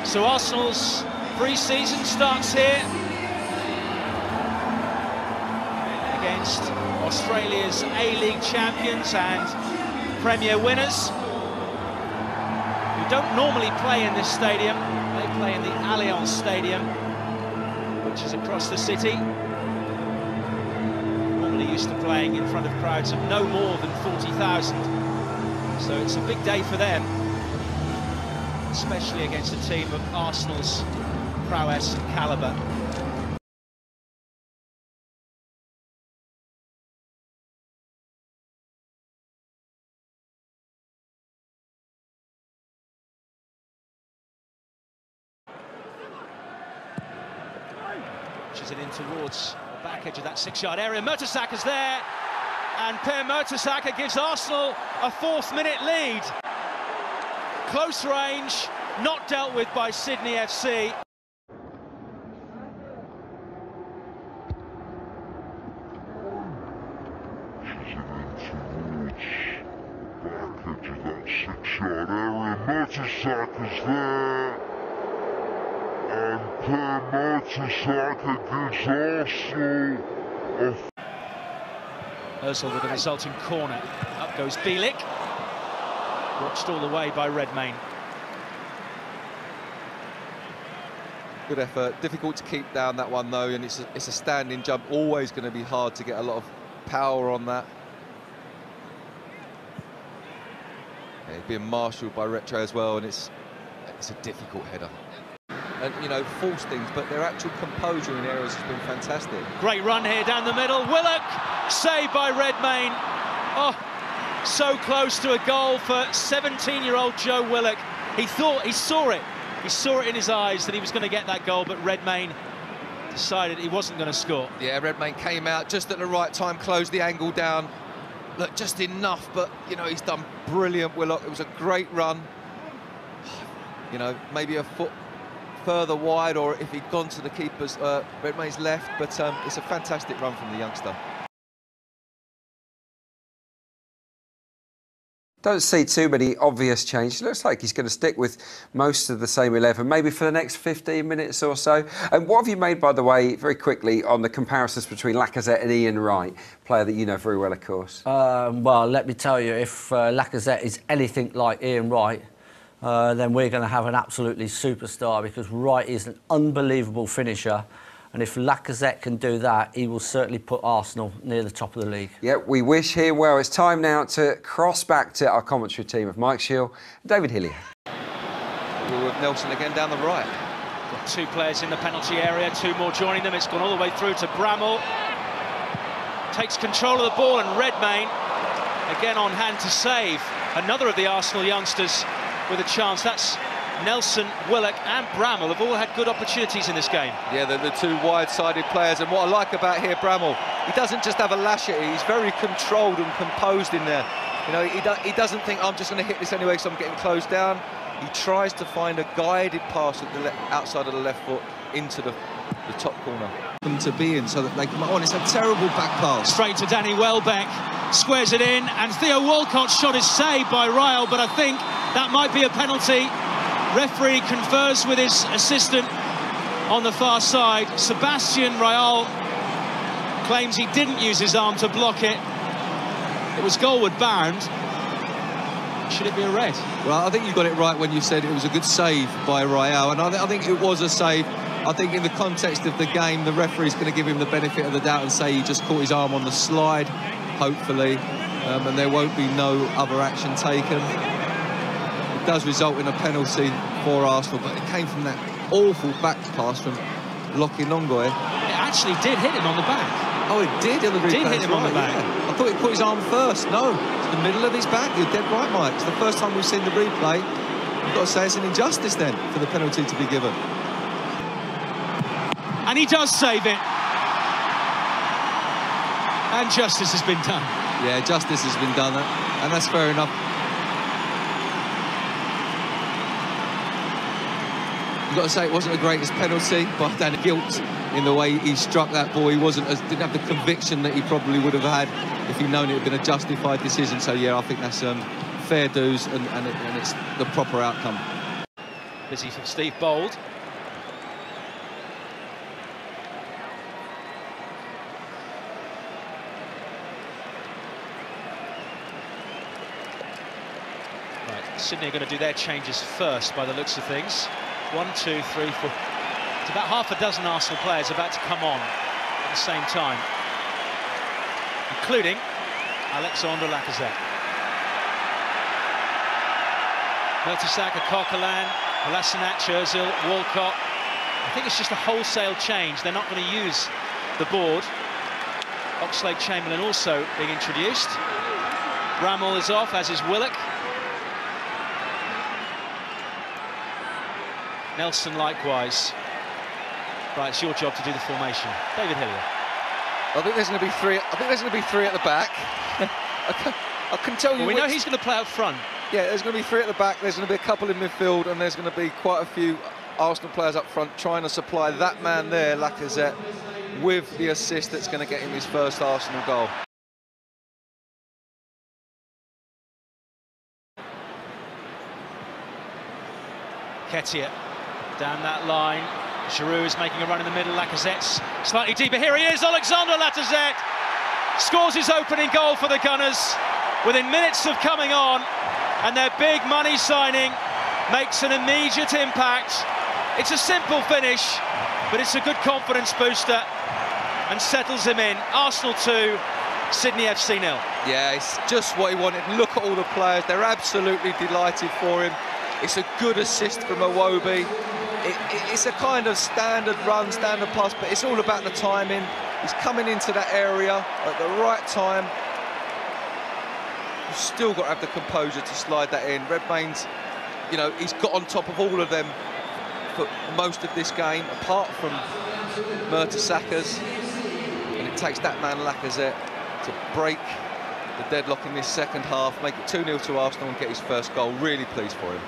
So Arsenal's pre-season starts here against Australia's A-League champions and Premier winners, who don't normally play in this stadium. They play in the Allianz Stadium, which is across the city. Normally used to playing in front of crowds of no more than 40,000. So it's a big day for them, especially against a team of Arsenal's prowess and calibre. Pushes it in towards the back edge of that 6-yard area. Mertesacker's there, and Mertesacker gives Arsenal a 4th-minute lead. Close range, not dealt with by Sydney FC. Towards the back edge of that 6-yard area. Mertesacker's there, and Mertesacker gives Arsenal a... Ozil with the resulting corner. Up goes Bielik. Watched all the way by Redmayne. Good effort. Difficult to keep down that one though, and it's a standing jump. Always going to be hard to get a lot of power on that. Yeah, being marshalled by Retro as well, and it's a difficult header. And you know, force things, but their actual composure in areas has been fantastic. Great run here down the middle. Willock, saved by Redmayne. Oh, so close to a goal for 17-year-old Joe Willock. He thought, he saw it in his eyes that he was going to get that goal, but Redmayne decided he wasn't going to score. Yeah, Redmayne came out just at the right time, closed the angle down. Look, just enough, but you know, he's done brilliant, Willock. It was a great run. You know, maybe a foot further wide, or if he'd gone to the keeper's, Redmayne's left, but it's a fantastic run from the youngster. Don't see too many obvious changes. Looks like he's going to stick with most of the same 11, maybe for the next 15 minutes or so. And what have you made, by the way, very quickly, on the comparisons between Lacazette and Ian Wright, player that you know very well, of course? Well, let me tell you, if Lacazette is anything like Ian Wright, then we're going to have an absolutely superstar, because Wright is an unbelievable finisher. And if Lacazette can do that, he will certainly put Arsenal near the top of the league. Yeah, we wish him well. It's time now to cross back to our commentary team of Mike Shield and David Hillier. We're with Nelson again down the right. Got 2 players in the penalty area, 2 more joining them. It's gone all the way through to Bramall. Takes control of the ball, and Redmayne again on hand to save. Another of the Arsenal youngsters with a chance. That's Nelson, Willock and Bramall have all had good opportunities in this game. Yeah, they're the 2 wide-sided players, and what I like about here, Bramall, he doesn't just have a lash at it, he's very controlled and composed in there. You know, he doesn't think, I'm just going to hit this anyway, so I'm getting closed down. He tries to find a guided pass at the outside of the left foot into the top corner. Them to be in so that they come on. It's a terrible back pass. Straight to Danny Welbeck, squares it in, and Theo Walcott's shot is saved by Ryle, but I think that might be a penalty. Referee confers with his assistant on the far side. Sebastian Rayal claims he didn't use his arm to block it. It was goalward bound. Should it be a red? Well, I think you got it right when you said it was a good save by Rayal, and I think it was a save. I think in the context of the game, the referee's going to give him the benefit of the doubt and say he just caught his arm on the slide, hopefully, and there won't be no other action taken. Does result in a penalty for Arsenal, but it came from that awful back pass from Lockie Nongoy. It actually did hit him on the back. Oh, it did? It did hit him on the back. Yeah. I thought he put his arm first. No, it's the middle of his back. You're dead right, Mike. It's the first time we've seen the replay. I've got to say it's an injustice then for the penalty to be given. And he does save it. And justice has been done. Yeah, justice has been done, and that's fair enough. Got to say it wasn't the greatest penalty, but then guilt in the way he struck that ball. He didn't have the conviction that he probably would have had if he'd known it had been a justified decision. So yeah, I think that's fair dues, and it's the proper outcome. Busy for Steve Bold. Right, Sydney are going to do their changes first by the looks of things. 1, 2, 3, 4. It's about half a dozen Arsenal players about to come on at the same time, including Alexander Lacazette. Mertesacker, Coquelin, Kolasinac, Ozil, Walcott. I think it's just a wholesale change. They're not going to use the board. Oxlade-Chamberlain also being introduced. Bramall is off, as is Willock. Nelson likewise. Right, it's your job to do the formation. David Hillier. I think there's going to be three. I think there's going to be three at the back. I can tell you. Well, we know he's going to play up front. Yeah, there's going to be three at the back. There's going to be a couple in midfield, and there's going to be quite a few Arsenal players up front trying to supply that man there, Lacazette, with the assist that's going to get him his first Arsenal goal. Ketia down that line. Giroud is making a run in the middle. Lacazette's slightly deeper. Here he is, Alexander Lacazette scores his opening goal for the Gunners within minutes of coming on, and their big money signing makes an immediate impact. It's a simple finish, but it's a good confidence booster and settles him in. Arsenal 2, Sydney FC 0. Yeah, it's just what he wanted. Look at all the players. They're absolutely delighted for him. It's a good assist from Iwobi. It's a kind of standard run, standard pass, but it's all about the timing. He's coming into that area at the right time. You've still got to have the composure to slide that in. Redmayne's, you know, he's got on top of all of them for most of this game, apart from Mertesacker's. And it takes that man Lacazette to break the deadlock in this second half, make it 2-0 to Arsenal and get his first goal. Really pleased for him.